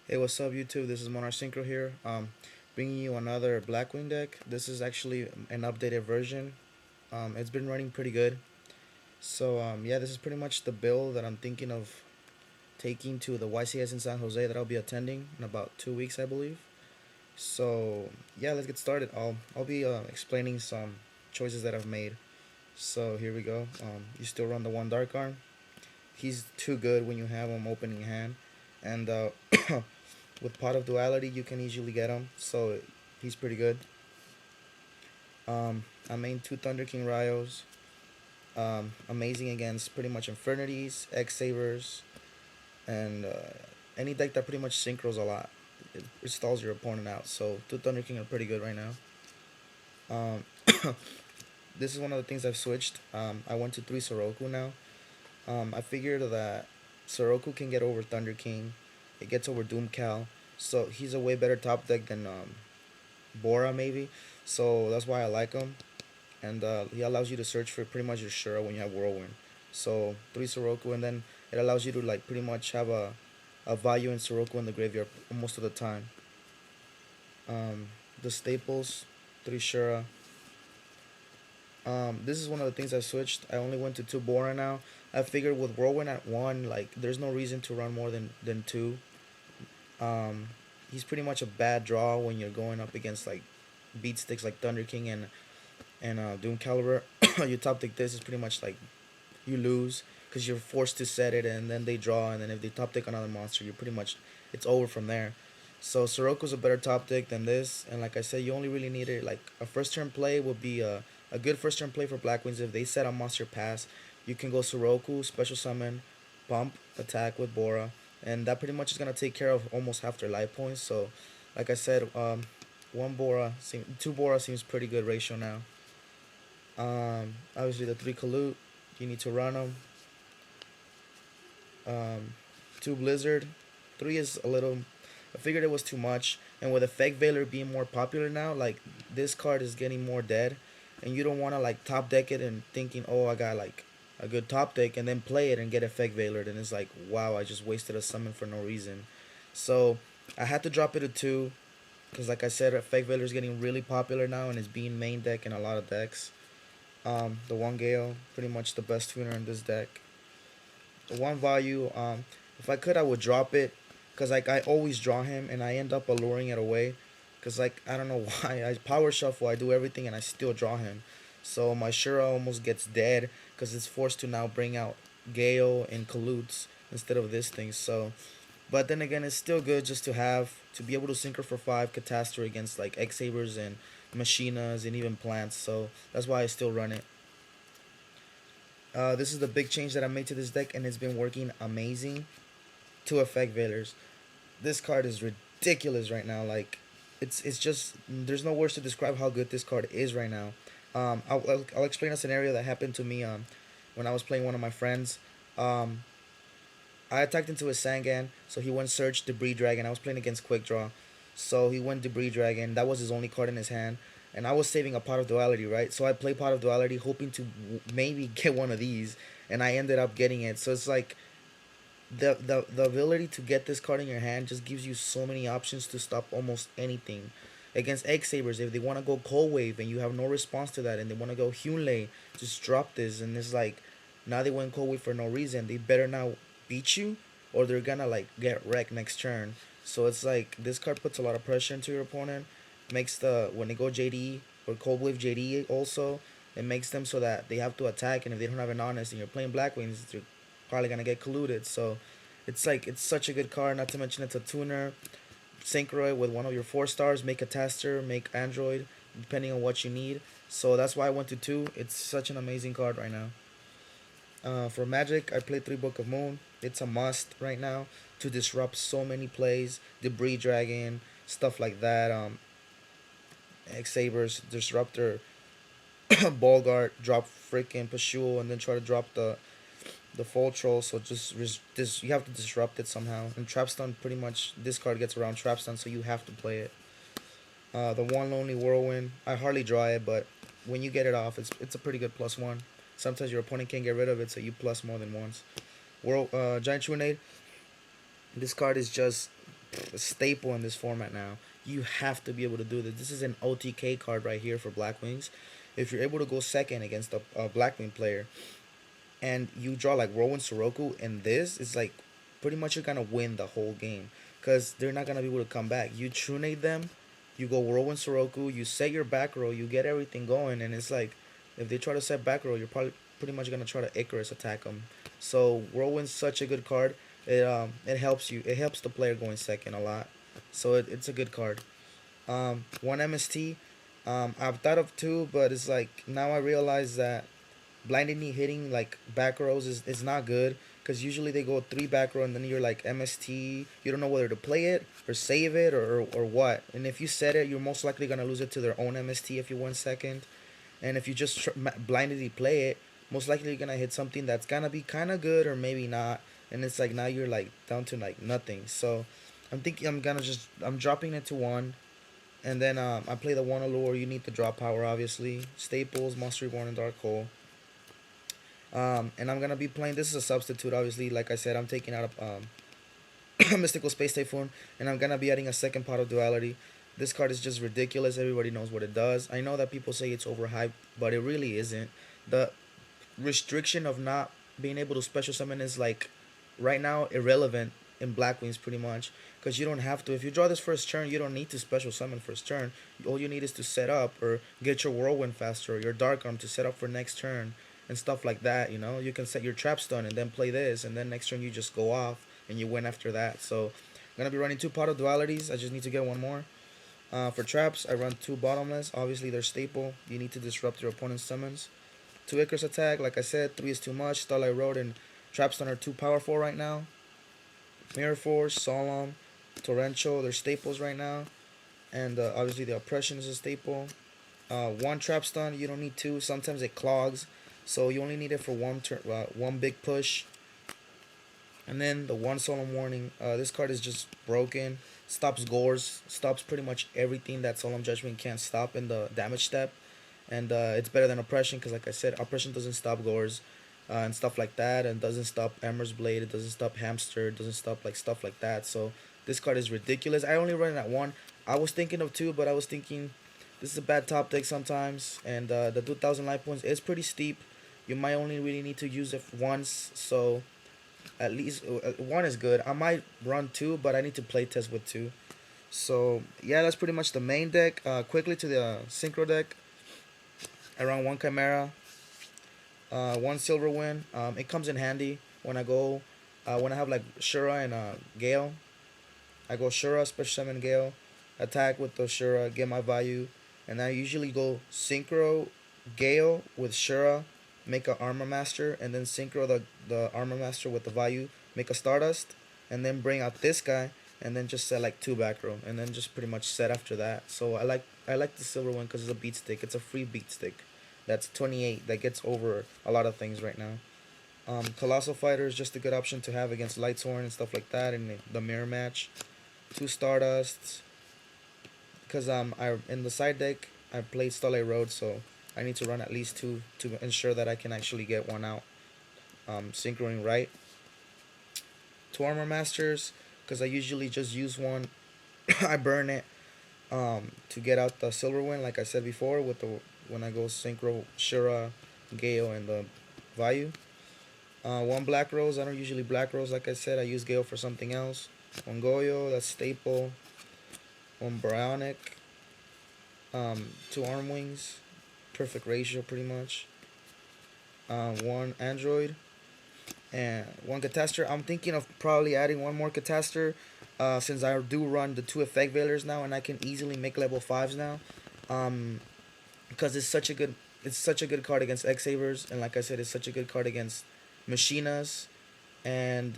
Hey, what's up, YouTube? This is Monar Synchro here. Bringing you another blackwing deck. This is actually an updated version. It's been running pretty good. So yeah, this is pretty much the build that I'm thinking of taking to the YCS in San Jose that I'll be attending in about 2 weeks, I believe. So yeah, let's get started. I'll be explaining some choices that I've made. So here we go. You still run the one dark arm. He's too good when you have him opening hand, and with Pot of Duality, you can easily get him, so he's pretty good. I main two Thunder King Ryos. Amazing against pretty much Infernities, X Sabers, and any deck that pretty much synchros a lot. It stalls your opponent out. So two Thunder King are pretty good right now. Um, this is one of the things I've switched. I went to three Soroku now. I figured that Soroku can get over Thunder King. It gets over Doom Cal. So he's a way better top deck than Bora maybe. So that's why I like him. And he allows you to search for pretty much your Shura when you have Whirlwind. So three Soroku, and then it allows you to like pretty much have a value in Soroku in the graveyard most of the time. The staples, three Shura. This is one of the things I switched. I only went to two Bora now. I figured with Whirlwind at one, like there's no reason to run more than two. Um, he's pretty much a bad draw when you're going up against like beat sticks like Thunder King and Doom Caliber. You top deck this is pretty much like you lose because you're forced to set it, and then they draw, and then if they top deck another monster, you're pretty much it's over from there. So Soroko's a better top deck than this, and like I said, you only really need it like a first turn play would be a good first turn play for Blackwings. If they set a monster pass, you can go Soroku, special summon, pump, attack with Bora, and that pretty much is gonna take care of almost half their life points. So, like I said, two Bora seems pretty good ratio now. Obviously the three Kalut, you need to run them. Two Blizzard, three is a little. I figured it was too much, and with Effect Veiler being more popular now, like this card is getting more dead, and you don't want to like top deck it and thinking, oh, I got like a good top deck, and then play it and get Effect Veiler, and it's like, wow, I just wasted a summon for no reason. So I had to drop it to two, because like I said, Effect Veiler is getting really popular now and is being main deck in a lot of decks. The one Gale, pretty much the best tuner in this deck. The one value, if I could, I would drop it, cause like I always draw him and I end up alluring it away, cause like I don't know why I power shuffle, I do everything and I still draw him, so my Shura almost gets dead, cause it's forced to now bring out Gale and Kalutes instead of this thing. So, but then again, it's still good just to have to be able to synchro for five Catastrophe against like X Sabers and Machinas and even plants. So that's why I still run it. This is the big change that I made to this deck, and it's been working amazing. Two Effect Veilers. This card is ridiculous right now. Like, it's just there's no words to describe how good this card is right now. I'll explain a scenario that happened to me when I was playing one of my friends. Um, I attacked into his Sangan, so he went Search Debris Dragon. I was playing against Quick Draw, so he went Debris Dragon. That was his only card in his hand, and I was saving a Pot of Duality, right? So I played Pot of Duality, hoping to maybe get one of these, and I ended up getting it. So it's like the ability to get this card in your hand just gives you so many options to stop almost anything. Against Egg Sabers, if they want to go Cold Wave and you have no response to that, and they want to go Hunley, just drop this, and it's like now they went Cold Wave for no reason. They better now beat you, or they're gonna like get wrecked next turn. So it's like this card puts a lot of pressure into your opponent. Makes the when they go JD or Cold Wave JD also, it makes them so that they have to attack, and if they don't have an honest and you're playing Blackwings, they're probably gonna get colluded. So it's like it's such a good card. Not to mention it's a tuner. Synchro it with one of your 4 stars. Make a tester. Make Android, depending on what you need. So that's why I went to two. It's such an amazing card right now. For Magic, I play three Book of Moon. It's a must right now to disrupt so many plays. Debris Dragon, stuff like that. X Sabers, Disruptor, Bolgart, drop freaking Pashul, and then try to drop the full troll. So just you have to disrupt it somehow. And Trapstun, pretty much this card gets around Trapstun, so you have to play it. The one Lonely Whirlwind, I hardly draw it, but when you get it off, it's a pretty good +1. Sometimes your opponent can't get rid of it, so you plus more than once. Giant Trunade, this card is just a staple in this format now. You have to be able to do this. This is an OTK card right here for blackwings. If you're able to go second against a blackwing player and you draw like Rowan Soroku and this, it's like pretty much you're gonna win the whole game because they're not gonna be able to come back. You trunate them, you go Rowan Soroku, you set your back row, you get everything going, and it's like if they try to set back row, you're probably pretty much gonna try to Icarus attack them. So Rowan's such a good card. It helps you. It helps the player going second a lot. So it's a good card. One MST. I've thought of two, but it's like now I realize that blindingly hitting like back rows is not good because usually they go three back row and then you're like MST. You don't know whether to play it or save it or what. And if you set it, you're most likely gonna lose it to their own MST if you win second. And if you just blindly play it, most likely you're gonna hit something that's gonna be kind of good or maybe not. And it's like now you're like down to like nothing. So I'm thinking I'm dropping it to one. And then I play the one allure. You need the drop power, obviously. Staples, Monster Reborn, and Dark Hole. And I'm gonna be playing. This is a substitute, obviously. Like I said, I'm taking out Mystical Space Typhoon, and I'm gonna be adding a second pot of duality. This card is just ridiculous. Everybody knows what it does. I know that people say it's overhyped, but it really isn't. The restriction of not being able to special summon is like right now irrelevant in Black Wings pretty much because you don't have to. If you draw this first turn, you don't need to special summon first turn. All you need is to set up or get your Whirlwind faster or your Dark Arm to set up for next turn and stuff like that. You know, you can set your Trap Stun and then play this, and then next turn you just go off and you win after that. So I'm gonna be running two pot of dualities. I just need to get one more. For traps, I run two bottomless. Obviously, they're staple. You need to disrupt your opponent's summons. Two Icarus attack. Like I said, three is too much. Starlight Road and Trapstun are too powerful right now. Mirror Force, Solemn, Torrential, they're staples right now. And obviously, the Oppression is a staple. One Trapstun, you don't need two. Sometimes it clogs. So you only need it for one big push. And then the one Solemn Warning. This card is just broken. Stops Gores. Stops pretty much everything that Solemn Judgment can't stop in the damage step. And it's better than Oppression because, like I said, Oppression doesn't stop Gores and stuff like that. And doesn't stop Emmer's Blade. It doesn't stop Hamster. It doesn't stop like stuff like that. So this card is ridiculous. I only run it at one. I was thinking of two, but I was thinking this is a bad top deck sometimes. And the 2,000 life points is pretty steep. You might only really need to use it once. So at least one is good. I might run two, but I need to play test with two. So yeah, that's pretty much the main deck. Quickly to the synchro deck. I run one Chimera, one Silver Wind. It comes in handy when I go when I have like Shura and Gale. I go Shura, special summon Gale, attack with the Shura, get my value, and I usually go Synchro Gale with Shura, make a Armor Master, and then Synchro the Armor Master with the value, make a Stardust, and then bring out this guy, and then just set like two back row, and then just pretty much set after that. So I like the silver one because it's a beat stick. It's a free beat stick. That's 28. That gets over a lot of things right now. Colossal Fighter is just a good option to have against Lightsworn and stuff like that in the mirror match. Two Stardusts. Because I in the side deck I played Starlight Road, so I need to run at least two to ensure that I can actually get one out. Synchroing right. Two Armor Masters because I usually just use one. I burn it to get out the Silver Wind, like I said before, with the when I go Synchro, Shura, Gale, and the Vayu. One Black Rose. I don't usually Black Rose, like I said. I use Gale for something else. One Goyo, that's staple. One Bionic. Two Arm Wings. Perfect ratio, pretty much. One Android. And one Catastor. I'm thinking of probably adding one more Catastor. Since I do run the two Effect Veilers now, and I can easily make level 5s now. Because it's such a good card against X Savers, and like I said, it's such a good card against Machinas and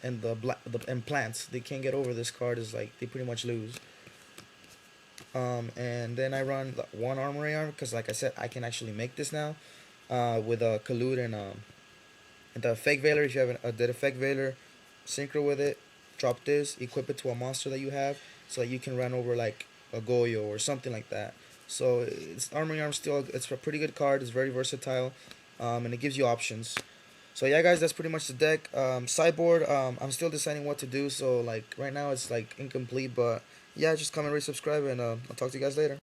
and plants. They can't get over this card. Is like they pretty much lose. And then I run one Armory Arm because, like I said, I can actually make this now. With a Collude and the Effect Veiler. If you have a dead Effect Veiler, synchro with it. Drop this, equip it to a monster that you have, so that you can run over like a Goyo or something like that. So it's Armory Arm still. It's a pretty good card. It's very versatile, and it gives you options. So yeah, guys, that's pretty much the deck. Sideboard, I'm still deciding what to do. So like right now it's like incomplete, but yeah, just comment, rate, subscribe, and I'll talk to you guys later.